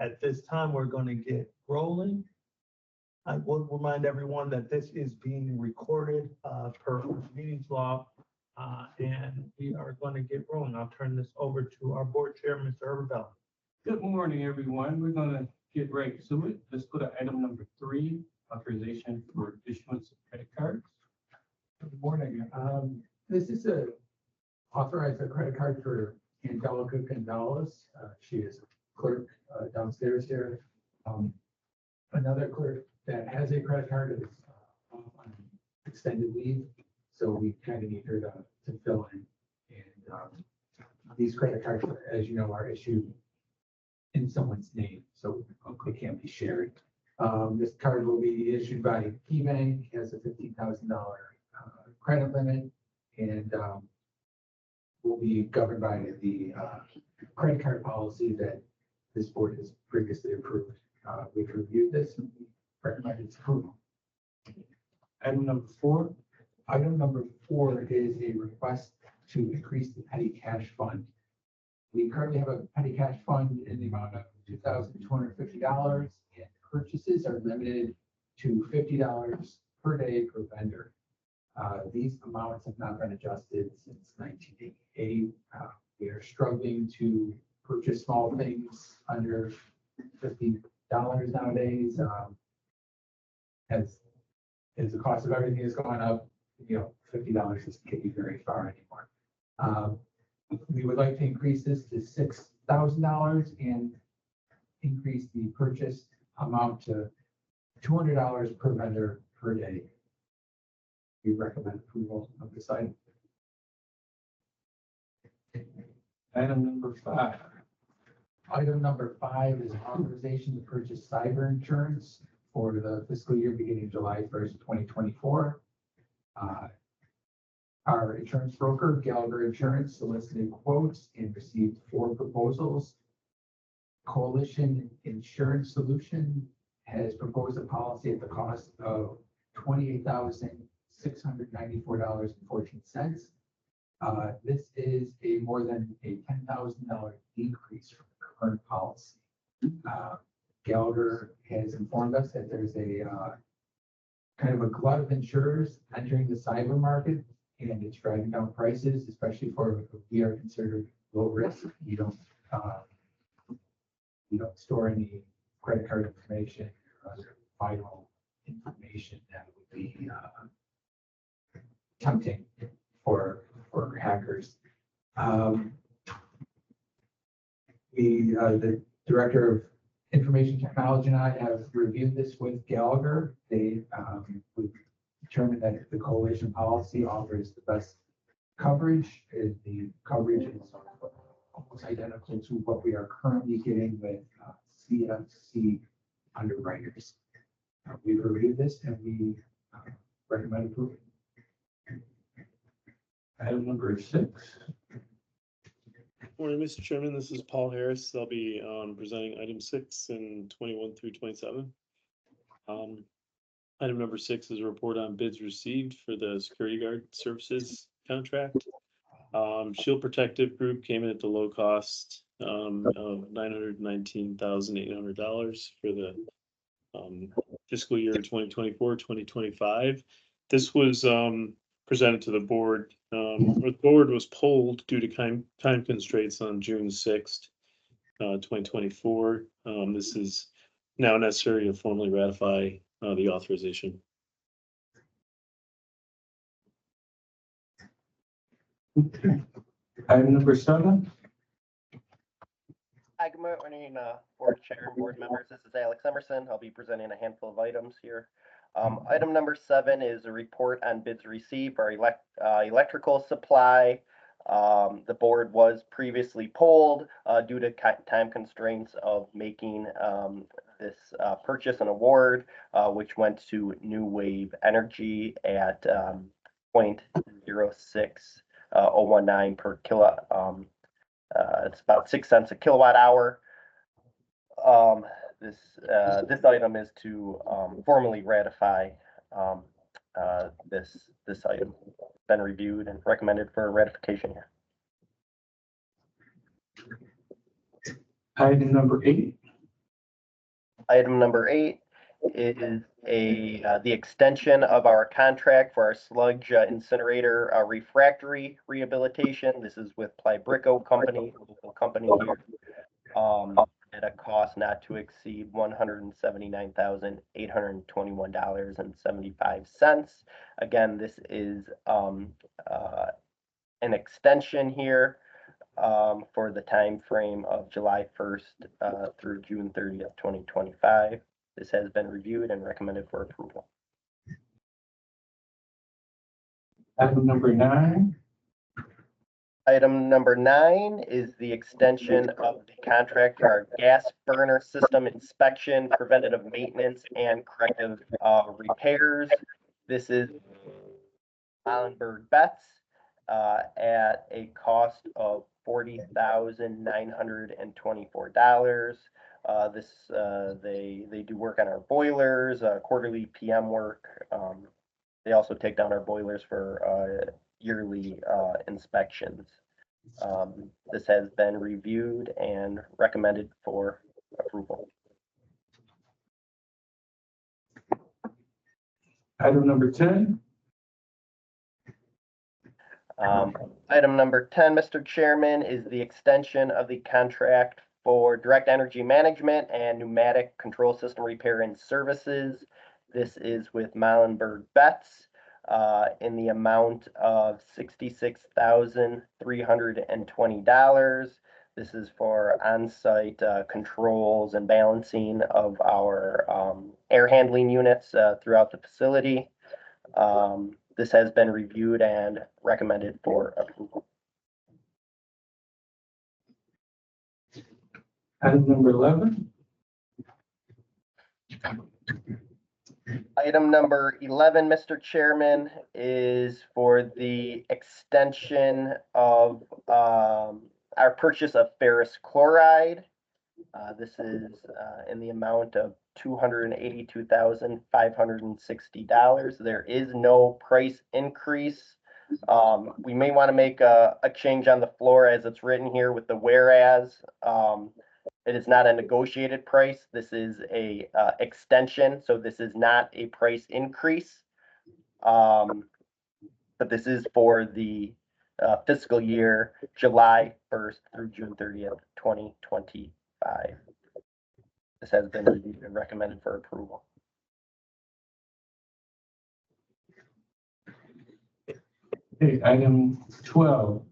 At this time, we're going to get rolling. I will remind everyone that this is being recorded per meetings law, and we are going to get rolling. I'll turn this over to our board chair, Mr. Herbert Bell. Good morning, everyone. We're going to get right to it. Let's go to item number 3, authorization for issuance of credit cards. Good morning. This is a authorized credit card for Angelica Gonzalez. She is a clerk downstairs here. Another clerk that has a credit card is on extended leave, so we kind of need her to fill in. And these credit cards, as you know, are issued in someone's name, so they can't be shared. This card will be issued by KeyBank, has a $15,000 credit limit, and will be governed by the credit card policy that this board has previously approved. We've reviewed this and we recommend its approval. Item number 4. Item number 4 is a request to increase the petty cash fund. We currently have a petty cash fund in the amount of $2,250, and purchases are limited to $50 per day per vendor. These amounts have not been adjusted since 1988. We are struggling to purchase small things under $50 nowadays. As the cost of everything is going up, $50 doesn't get you very far anymore. We would like to increase this to $6,000 and increase the purchase amount to $200 per vendor per day. We recommend approval of this item. Item number 5. Item number 5 is authorization to purchase cyber insurance for the fiscal year beginning July 1st, 2024. Our insurance broker, Gallagher Insurance, solicited quotes and received 4 proposals. Coalition Insurance Solution has proposed a policy at the cost of $28,694.14. This is a more than a $10,000 decrease from the current policy. Gallagher has informed us that there's a kind of a glut of insurers entering the cyber market, and it's driving down prices, especially for we are considered low risk. You don't store any credit card information or other vital information that would be tempting for hackers. The director of information technology and I have reviewed this with Gallagher. They determined that the coalition policy offers the best coverage. The coverage is almost identical to what we are currently getting with CFC underwriters. We've reviewed this and we recommend approval. Item number 6. Morning, Mr. Chairman. This is Paul Harris. I'll be presenting item 6 and 21 through 27. Item number 6 is a report on bids received for the security guard services contract. Shield Protective Group came in at the low cost of $919,800 for the fiscal year 2024-2025. This was presented to the board. The board was polled due to time constraints on June 6th, 2024. This is now necessary to formally ratify the authorization. Okay. Item number 7. Hi, good morning, board chair and board members. This is Alex Emerson. I'll be presenting a handful of items here. Item number 7 is a report on bids received for electrical supply. The board was previously polled due to time constraints of making this purchase and award, which went to New Wave Energy at 0.06019 per kilowatt. It's about 6 cents a kilowatt hour. This item is to formally ratify this item. Been reviewed and recommended for ratification here. Item number 8. Item number 8 is the extension of our contract for our sludge incinerator refractory rehabilitation. This is with Plibrico Company, a local company here, at a cost not to exceed $179,821.75. Again, this is an extension here for the time frame of July 1st through June 30th, 2025. This has been reviewed and recommended for approval. Item number 9. Item number 9 is the extension of the contract for our gas burner system inspection, preventative maintenance, and corrective repairs. This is Allenberg Betts at a cost of $40,924. They do work on our boilers, quarterly PM work. They also take down our boilers for yearly inspections. This has been reviewed and recommended for approval. Item number 10. Item number 10, Mr. Chairman, is the extension of the contract for direct energy management and pneumatic control system repair and services. This is with Mallenberg Betts in the amount of $66,320. This is for on-site controls and balancing of our air handling units throughout the facility. This has been reviewed and recommended for approval. Item number 11. Item number 11, Mr. Chairman, is for the extension of our purchase of ferrous chloride. This is in the amount of $282,560. There is no price increase. We may want to make a change on the floor as it's written here with the whereas. It is not a negotiated price. This is a extension, so this is not a price increase. But this is for the fiscal year July 1st through June 30th, 2025. This has been reviewed and recommended for approval. Okay, item 12.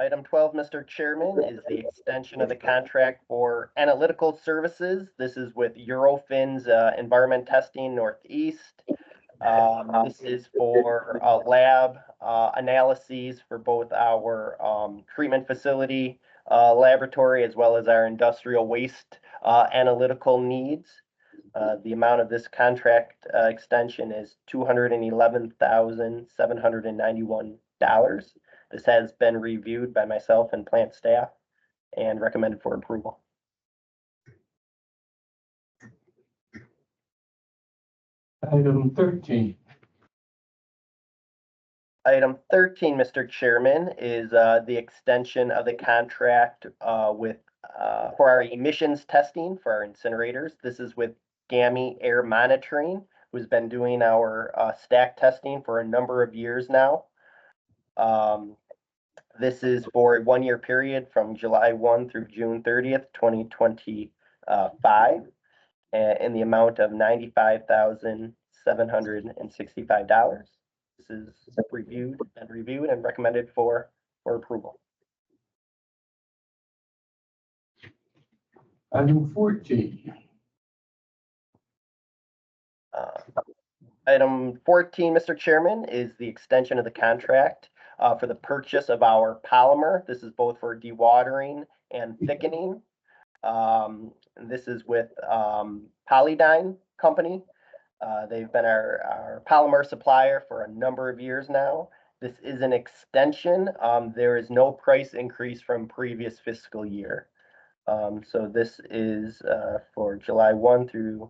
Item 12, Mr. Chairman, is the extension of the contract for analytical services. This is with Eurofin's Environment Testing Northeast. This is for lab analyses for both our treatment facility laboratory as well as our industrial waste analytical needs. The amount of this contract extension is $211,791. This has been reviewed by myself and plant staff and recommended for approval. Item 13. Item 13, Mr. Chairman, is the extension of the contract for our emissions testing for our incinerators. This is with GAMI Air Monitoring, who's been doing our stack testing for a number of years now. This is for a 1-year period from July 1 through June 30th, 2025, in the amount of $95,765. This is reviewed and recommended for approval. Item 14. Item 14, Mr. Chairman, is the extension of the contract for the purchase of our polymer. This is both for dewatering and thickening. This is with Polydyne Company. They've been our polymer supplier for a number of years now. This is an extension. There is no price increase from previous fiscal year. So this is for July 1 through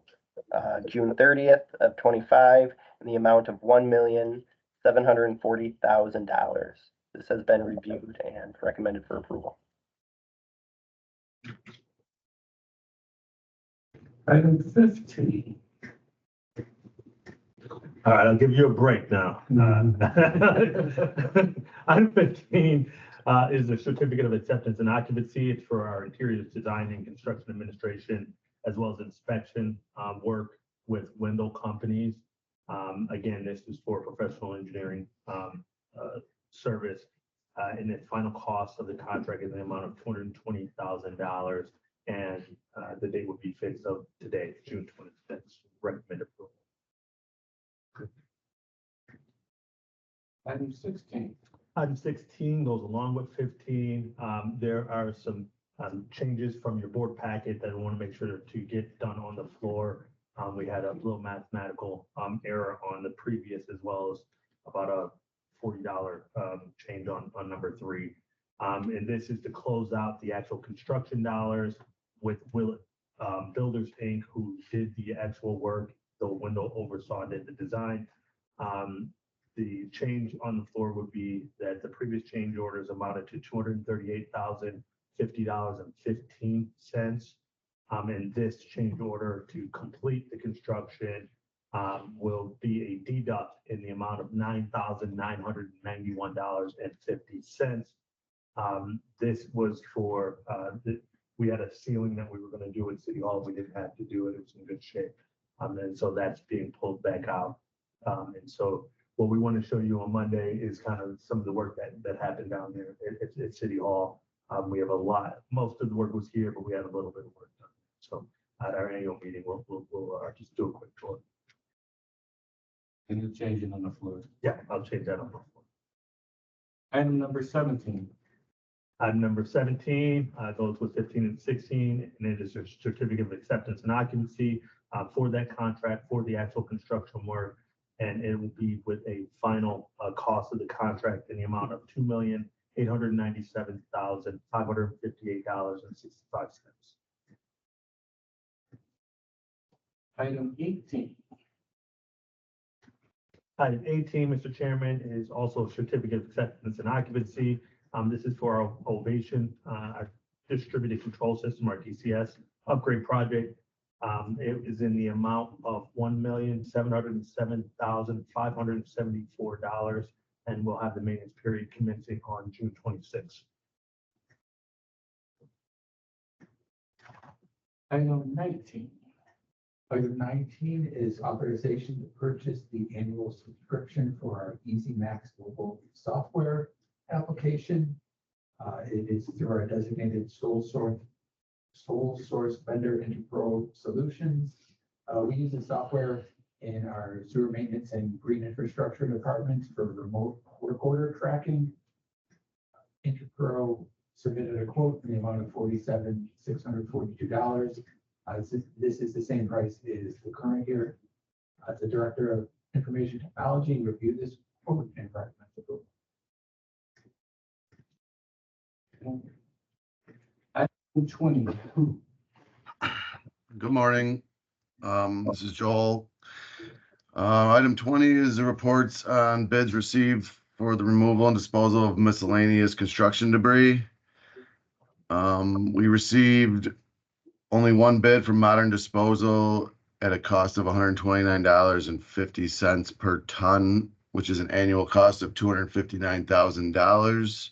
June 30th of 25 in the amount of $1,740,000. This has been reviewed and recommended for approval. Item 15. All right, I'll give you a break now. Item 15 is a certificate of acceptance and occupancy. It's for our interior design and construction administration, as well as inspection work with window companies. Again, this is for professional engineering service. And the final cost of the contract is the amount of $220,000. And the date would be fixed of today, June 26th. Recommended approval. Item 16. Item 16 goes along with 15. There are some changes from your board packet that I want to make sure to get done on the floor. We had a little mathematical error on the previous, as well as about a $40 change on number 3. And this is to close out the actual construction dollars with Willett Builders Inc., who did the actual work. The window oversaw did the design. The change on the floor would be that the previous change orders amounted to $238,050.15. And this change order to complete the construction will be a deduct in the amount of $9,991.50. This was for, we had a ceiling that we were going to do at City Hall. We didn't have to do it. It was in good shape. And so that's being pulled back out. And so what we want to show you on Monday is kind of some of the work that happened down there at City Hall. We have a lot, most of the work was here, but we had a little bit of work done. So at our annual meeting, we'll just do a quick tour. And you're changing on the floor. Yeah, I'll change that on the floor. Item number 17. Item number 17 goes with 15 and 16, and it is a certificate of acceptance and occupancy for that contract for the actual construction work. And it will be with a final cost of the contract in the amount of $2,897,558.65. Item 18. Item 18, Mr. Chairman, is also a certificate of acceptance and occupancy. This is for our Ovation, our distributed control system, our DCS upgrade project. It is in the amount of $1,707,574, and we'll have the maintenance period commencing on June 26th. Item 19. Item 19 is authorization to purchase the annual subscription for our Easy Max mobile software application. It is through our designated sole source vendor, Interpro Solutions. We use the software in our sewer maintenance and green infrastructure departments for remote work order tracking. Interpro submitted a quote in the amount of $47,642. This is the same price as the current year. The Director of Information Technology reviewed this quote and recommends approval. Item 20. Good morning. This is Joel. Item 20 is the reports on bids received for the removal and disposal of miscellaneous construction debris. We received only one bid from Modern Disposal at a cost of $129.50 per ton, which is an annual cost of $259,000.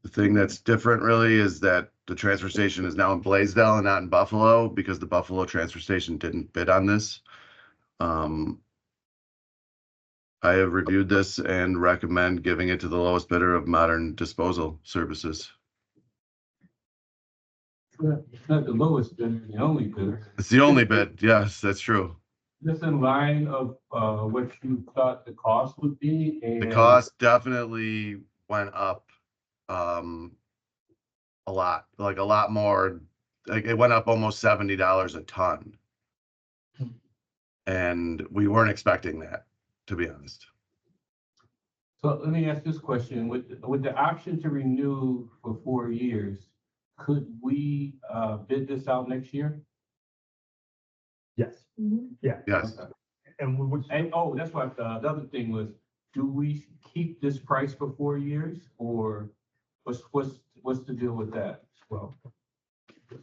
The thing that's different really is that the transfer station is now in Blaisdell and not in Buffalo, because the Buffalo transfer station didn't bid on this. I have reviewed this and recommend giving it to the lowest bidder of Modern Disposal Services. It's not the lowest bidder, the only bidder. It's the only bid. Yes, that's true. This in line of what you thought the cost would be? And The cost definitely went up a lot more. Like, it went up almost $70 a ton. And we weren't expecting that, to be honest. So let me ask this question. With the option to renew for 4 years, could we bid this out next year? Yes. Yeah. Yes. Okay. And we would, And, oh, that's what the other thing was, do we keep this price for 4 years, or what's the deal with that as well?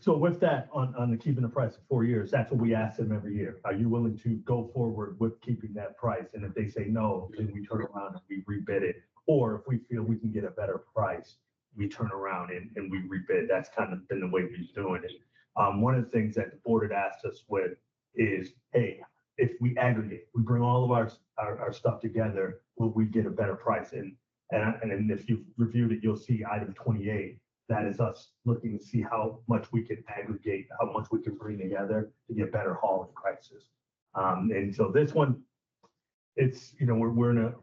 So with that, on the keeping the price of 4 years, that's what we ask them every year. Are you willing to go forward with keeping that price? And if they say no, then we turn around and we rebid it. Or if we feel we can get a better price, we turn around and we rebid. That's kind of been the way we're doing it. One of the things that the board had asked us with is, hey, if we aggregate, we bring all of our stuff together, will we get a better price? And if you've reviewed it, you'll see item 28. That is us looking to see how much we can aggregate, how much we can bring together to get better hauling prices. And so this one, it's, we're in a,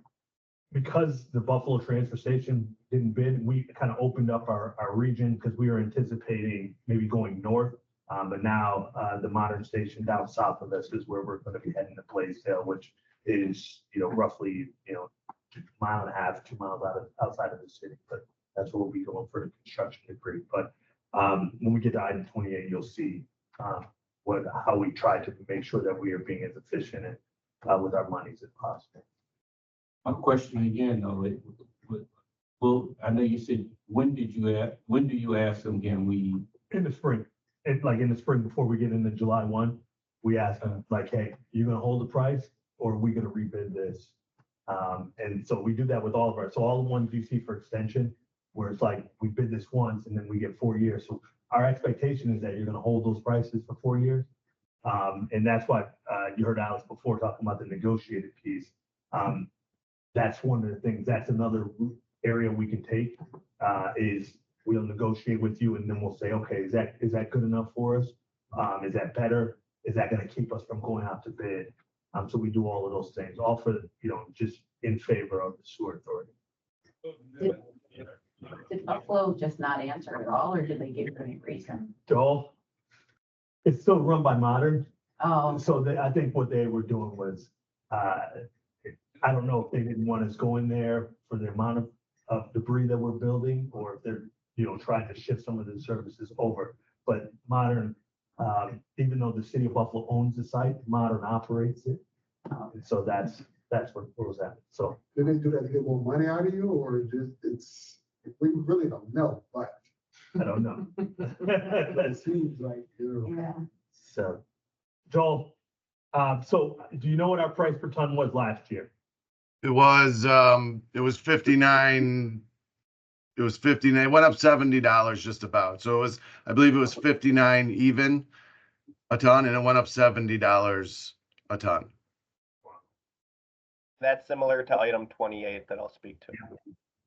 because the Buffalo transfer station didn't bid, we kind of opened up our region because we were anticipating maybe going north. But now the modern station down south of us is where we're going to be heading to Blaisdell, which is, roughly, 1.5 miles, 2 miles outside of the city. But that's what we'll be going for the construction debris. But when we get to item 28, you'll see how we try to make sure that we are being as efficient with our monies as possible. My question again, though, well, I know you said, when do you ask them, can we? In the spring, in the spring before we get into July 1, we ask them like, hey, you gonna hold the price or are we gonna rebid this? And so we do that with all of our, so all the ones you see for extension, where it's like, we bid this once and then we get 4 years. So our expectation is that you're gonna hold those prices for 4 years. And that's why you heard Alex before talking about the negotiated piece. That's one of the things, that's another area we can take, is we'll negotiate with you and then we'll say, okay, is that good enough for us? Is that better? Is that gonna keep us from going out to bid? So we do all of those things, all for, just in favor of the sewer authority. Did Buffalo just not answer at all, or did they give any reason? Joel, it's still run by Modern. Oh, So I think what they were doing was, I don't know if they didn't want us going there for the amount of debris that we're building, or if they're, trying to shift some of the services over. But Modern, even though the city of Buffalo owns the site, Modern operates it. And so that's what was happening. So Do they do that to get more money out of you, or just we really don't know, but I don't know. it seems like, yeah. So, Joel, so do you know what our price per ton was last year? It was 59. It was 59. It went up $70 just about. So I believe it was 59 even a ton, and it went up $70 a ton. That's similar to item 28 that I'll speak to.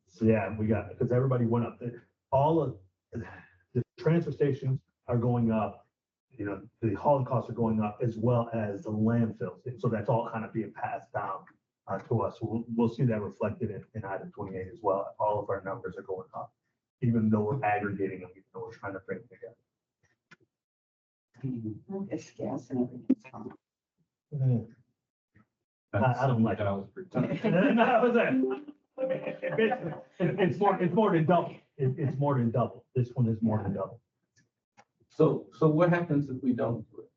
So yeah, we got, because everybody went up. All of the transfer stations are going up, the hauling costs are going up as well as the landfills. And so that's all kind of being passed down to us. So we'll see that reflected in item 28 as well. All of our numbers are going up, even though we're aggregating them, even though we're trying to bring them together. It's gas and everything. I don't like $70 per ton. It's more than double. It's more than double. This one is more than double. So what happens if we don't do it?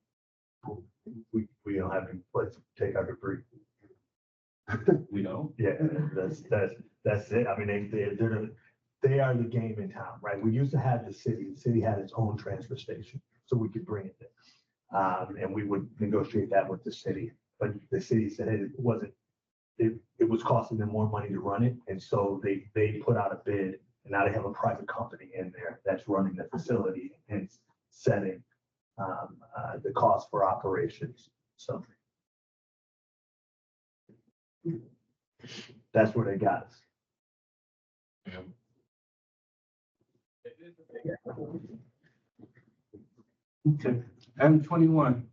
We don't have any place to take our debris. We don't? Yeah, that's it. I mean, they are the game in town, right? We used to have the city had its own transfer station, so we could bring it there. And we would negotiate that with the city, but the city said it was costing them more money to run it. And so they put out a bid, and now they have a private company in there that's running the facility and setting the cost for operations. So that's where they got us. Okay. Item 21.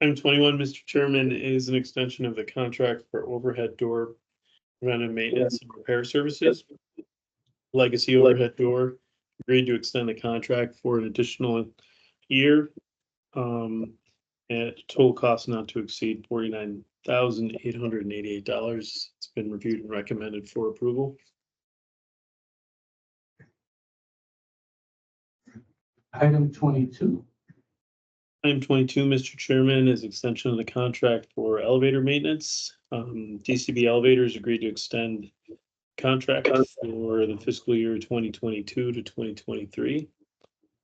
Item 21, Mr. Chairman, is an extension of the contract for overhead door preventive maintenance and repair services. Legacy Overhead Door agreed to extend the contract for an additional year at total cost not to exceed $49,888. It's been reviewed and recommended for approval. Item 22. Item 22, Mr. Chairman, is extension of the contract for elevator maintenance. DCB Elevators agreed to extend contract for the fiscal year 2022 to 2023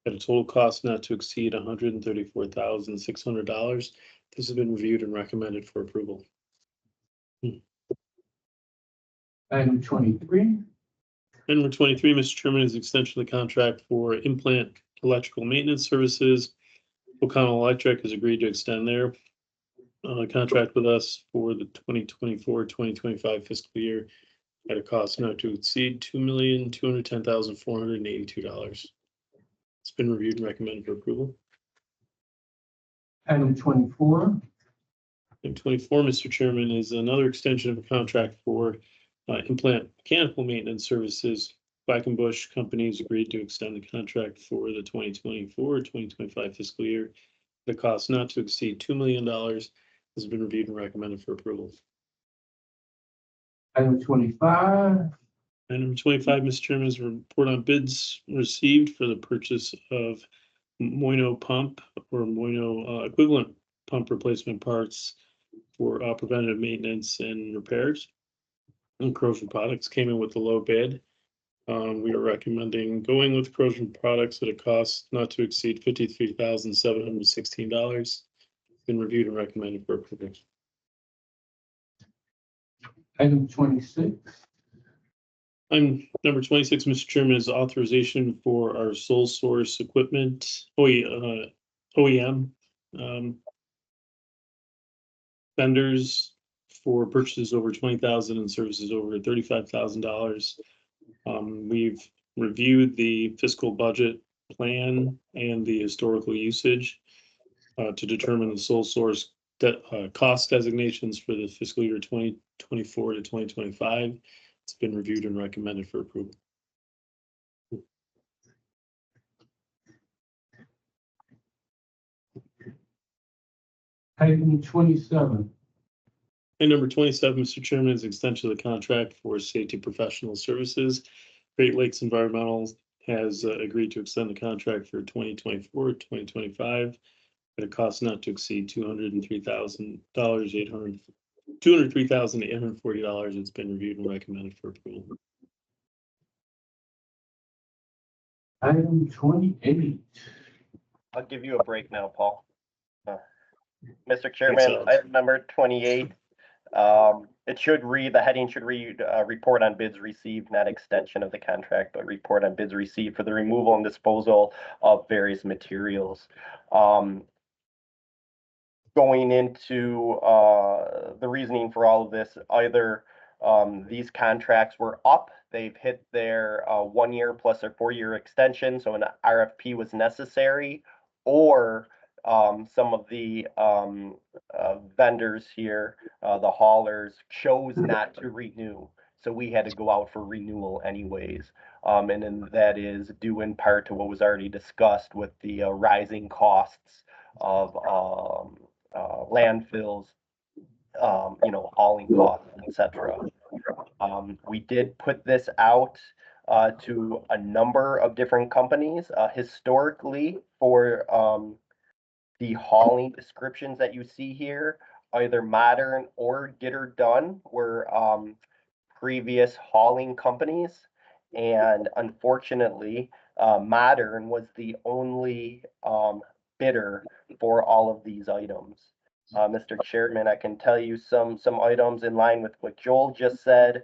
at a total cost not to exceed $134,600. This has been reviewed and recommended for approval. Item 23. Item number 23, Mr. Chairman, is extension of the contract for implant electrical maintenance services. O'Connell Electric has agreed to extend their contract with us for the 2024-2025 fiscal year at a cost not to exceed $2,210,482. It's been reviewed and recommended for approval. Item 24. Item 24, Mr. Chairman, is another extension of a contract for implant mechanical maintenance services. Quackenbush Companies agreed to extend the contract for the 2024-2025 fiscal year. The cost not to exceed $2 million has been reviewed and recommended for approval. Item 25. Item 25, Mr. Chairman, is a report on bids received for the purchase of Moino pump or Moino equivalent pump replacement parts for preventative maintenance and repairs. And Corrosion Products came in with the low bid. We are recommending going with Corrosion Products at a cost not to exceed $53,716. Been reviewed and recommended for approval. Item 26. Item number 26, Mr. Chairman, is authorization for our sole source equipment, OEM vendors for purchases over $20,000 and services over $35,000. We've reviewed the fiscal budget plan and the historical usage to determine the sole source cost designations for the fiscal year 2024 to 2025. It's been reviewed and recommended for approval. Item 27. And number 27, Mr. Chairman, is extension of the contract for safety professional services. Great Lakes Environmental has agreed to extend the contract for 2024-2025 at a cost not to exceed $203,840. It's been reviewed and recommended for approval. Item 28. I'll give you a break now, Paul. Mr. Chairman, item number 28. It should read, the heading should read, report on bids received, not extension of the contract, but report on bids received for the removal and disposal of various materials. Going into the reasoning for all of this, either these contracts were up, they've hit their 1 year plus their 4 year extension, so an RFP was necessary, or some of the vendors here, the haulers, chose not to renew. So we had to go out for renewal anyways. And then that is due in part to what was already discussed with the rising costs of landfills, hauling costs, etc. We did put this out to a number of different companies. Historically, for the hauling descriptions that you see here, either Modern or Get Her Done were previous hauling companies. And unfortunately, Modern was the only bidder for all of these items. Mr. Chairman, I can tell you some items in line with what Joel just said.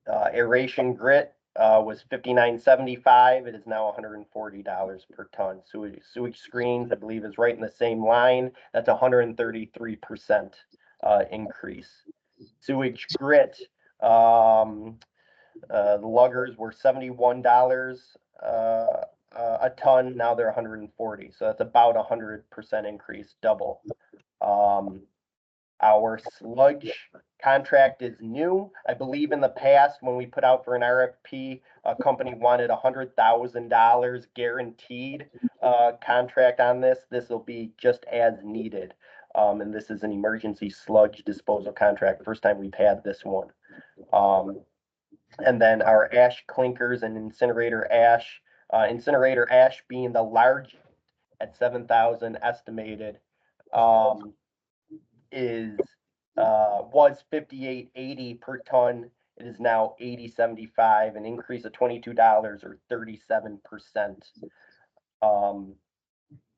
Aeration grit was $59.75. It is now $140 per ton. Sewage screens, I believe, is right in the same line. That's 133% increase. Sewage grit, the luggers were $71 a ton. Now they're 140. So that's about 100% increase, double. Our sludge contract is new. I believe in the past, when we put out for an RFP, a company wanted $100,000 guaranteed contract on this. This will be just as needed. And this is an emergency sludge disposal contract. First time we've had this one. And then our ash clinkers and incinerator ash being the large at 7,000 estimated, was $58.80 per ton, It is now 8075, an increase of $22 or 37%.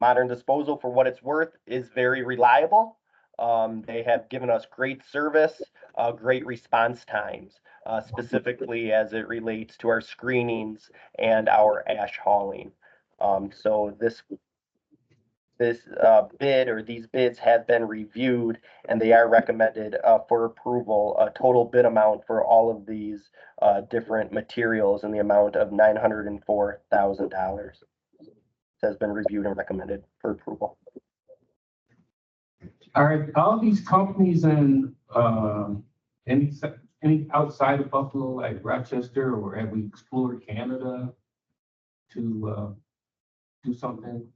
Modern Disposal, for what it's worth, is very reliable. They have given us great service, great response times, specifically as it relates to our screenings and our ash hauling. So this bid, or these bids, have been reviewed and they are recommended for approval. A total bid amount for all of these different materials in the amount of $904,000 has been reviewed and recommended for approval. All right, all these companies in, any outside of Buffalo, like Rochester, or have we explored Canada to, do something?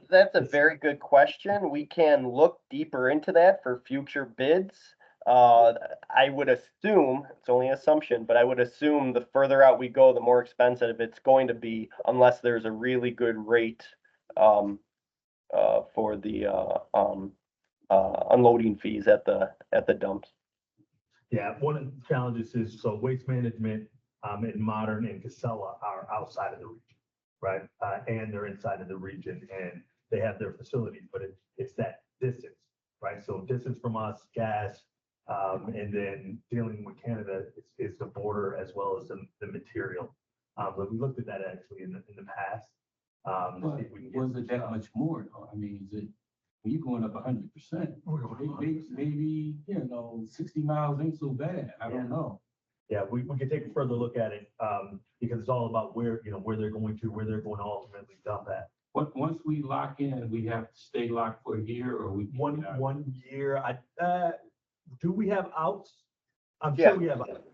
That's a very good question. We can look deeper into that for future bids. I would assume, it's only an assumption, but I would assume the further out we go, the more expensive it's going to be, unless there's a really good rate for the unloading fees at the dumps. Yeah, one of the challenges is, so Waste Management, and Modern and Casella are outside of the region, right? And they're inside of the region and they have their facilities, but it's that distance, right? So distance from us, gas, and then dealing with Canada is the border as well as the material. But we looked at that actually in the past. But was it that much more though? I mean, is it, when you're going up 100%, maybe, 60 miles ain't so bad. I don't know. Yeah, we can take a further look at it, because it's all about where they're going to ultimately dump at. Once we lock in, we have to stay locked for a year, or we. One year, do we have outs? I'm Yeah. sure we have outs.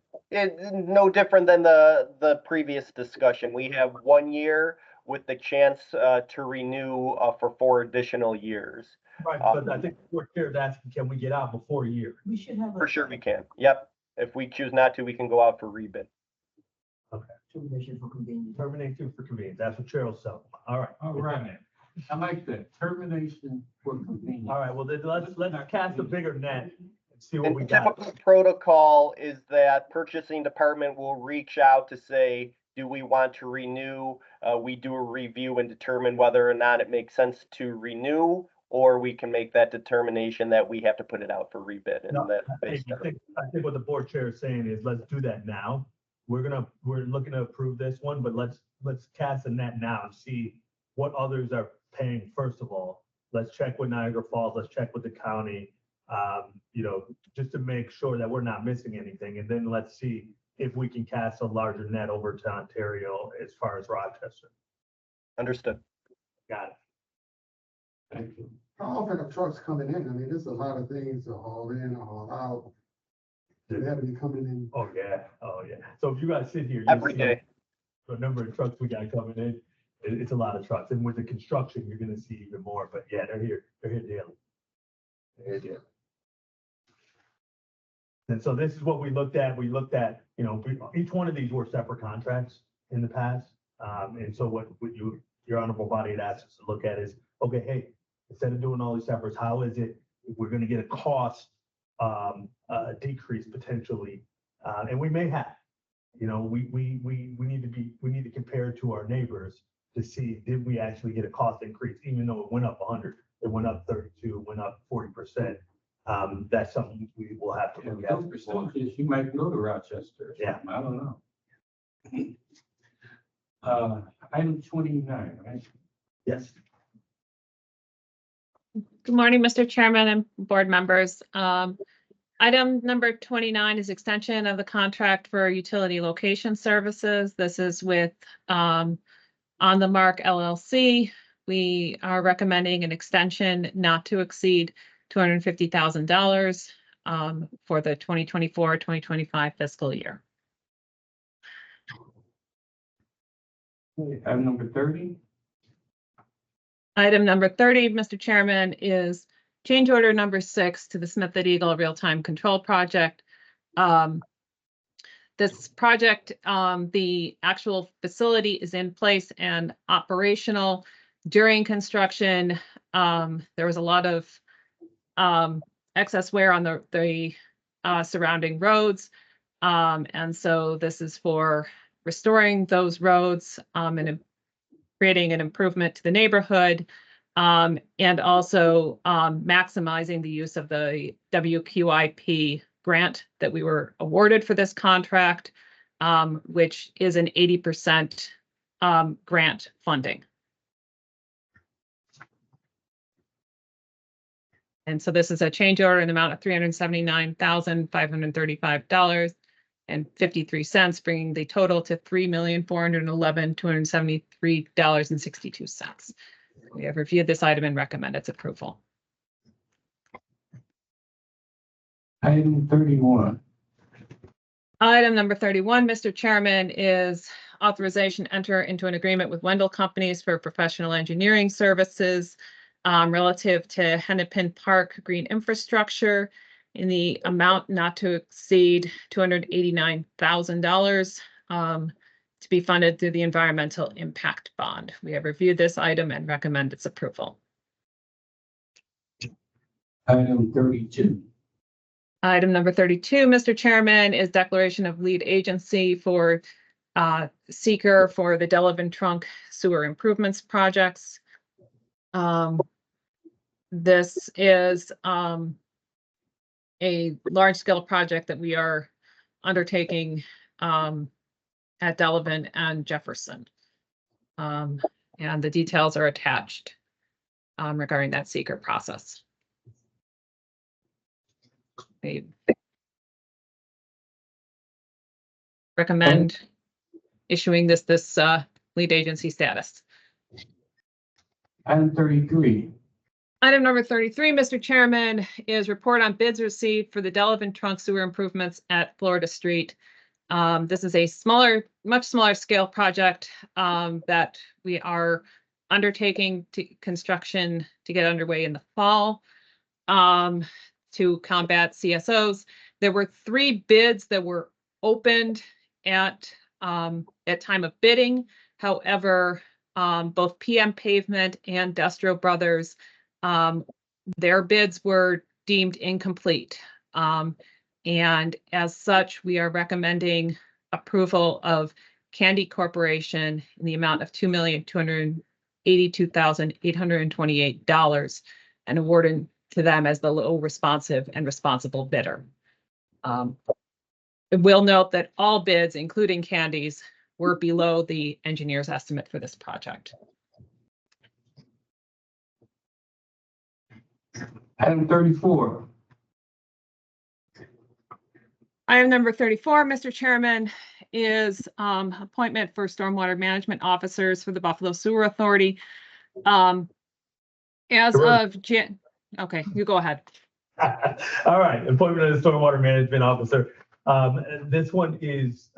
No different than the previous discussion. We have 1 year with the chance to renew for 4 additional years. Right, but I think we're here asking, can we get out before a year? We should have. For sure we can. Yep. If we choose not to, we can go out for rebid. Termination for convenience. Termination for convenience. That's what Cheryl's saying. All right. All right. I like that. Termination for convenience. All right, well, then let's cast a bigger net and see what And we got. typical protocol is that purchasing department will reach out to say, do we want to renew? We do a review and determine whether or not it makes sense to renew, or we can make that determination that we have to put it out for rebid. And No, that I think what the board chair is saying is, let's do that now. We're looking to approve this one, but let's cast a net now and see what others are paying. First of all, let's check with Niagara Falls, let's check with the county, just to make sure that we're not missing anything. And then let's see if we can cast a larger net over to Ontario as far as Rochester. Understood. Got it. Thank you. How often are trucks coming in? I mean, there's a lot of things to haul in, haul out. Do they have any coming in? Oh, yeah. So if you guys sit here. Every day. The number of trucks we got coming in, it's a lot of trucks. And with the construction, you're gonna see even more, but yeah, they're here daily. They're here daily. And so this is what we looked at. We looked at, each one of these were separate contracts in the past. And so what your honorable body had asked us to look at is, okay, hey, instead of doing all these separates, how is it we're gonna get a cost decrease potentially? And we may have, we need to compare to our neighbors to see, did we actually get a cost increase, even though it went up 100, it went up 32, it went up 40%. That's something we will have to look at. Those percentages, you might go to Rochester. Yeah. I don't know. Item 29, right? Yes. Good morning, Mr. Chairman and board members. Item number 29 is extension of the contract for utility location services. This is with On the Mark LLC. We are recommending an extension not to exceed $250,000 for the 2024-2025 fiscal year. Item number 30. Item number 30, Mr. Chairman, is change order number 6 to the Smith & Eagle Real-Time Control Project. This project, the actual facility is in place and operational. During construction, there was a lot of excess wear on the surrounding roads. And so this is for restoring those roads, and creating an improvement to the neighborhood, and also maximizing the use of the WQIP grant that we were awarded for this contract, which is an 80% grant funding. And so this is a change order in the amount of $379,535.53, bringing the total to $3,411,273.62. We have reviewed this item and recommend its approval. Item 31. Item number 31, Mr. Chairman, is authorization to enter into an agreement with Wendell Companies for professional engineering services relative to Hennepin Park green infrastructure in the amount not to exceed $289,000 to be funded through the environmental impact bond. We have reviewed this item and recommend its approval. Item 32. Item number 32, Mr. Chairman, is declaration of lead agency for seeker for the Delavan Trunk Sewer Improvements Projects. This is a large-scale project that we are undertaking at Delavan and Jefferson. And the details are attached regarding that seeker process. I recommend issuing this lead agency status. Item 33. Item number 33, Mr. Chairman, is report on bids received for the Delavan Trunk Sewer Improvements at Florida Street. This is a much smaller scale project that we are undertaking construction to get underway in the fall to combat CSOs. There were 3 bids that were opened at time of bidding. However, both PM Pavement and Destro Brothers, their bids were deemed incomplete. And as such, we are recommending approval of Candy Corporation in the amount of $2,282,828 and awarding to them as the low responsive and responsible bidder. I will note that all bids, including Candy's, were below the engineer's estimate for this project. Item 34. Item number 34, Mr. Chairman, is appointment for stormwater management officers for the Buffalo Sewer Authority. Okay, you go ahead. All right, appointment of the stormwater management officer. This one is,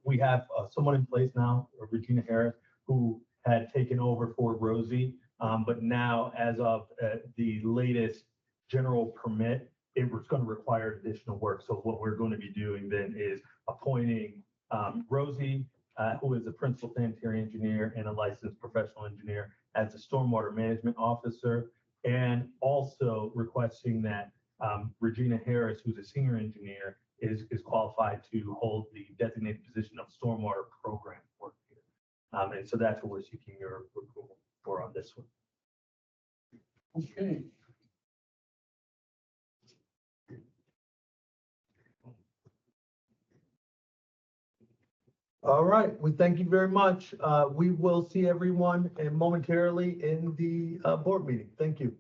we have someone in place now, Regina Harris, who had taken over for Rosie. But now, as of the latest general permit, it was going to require additional work. So what we're going to be doing then is appointing Rosie, who is a principal sanitary engineer and a licensed professional engineer, as the stormwater management officer, and also requesting that Regina Harris, who's a senior engineer, is qualified to hold the designated position of stormwater program coordinator. And so that's what we're seeking your approval for on this one. Okay. All right, we thank you very much. We will see everyone momentarily in the board meeting. Thank you.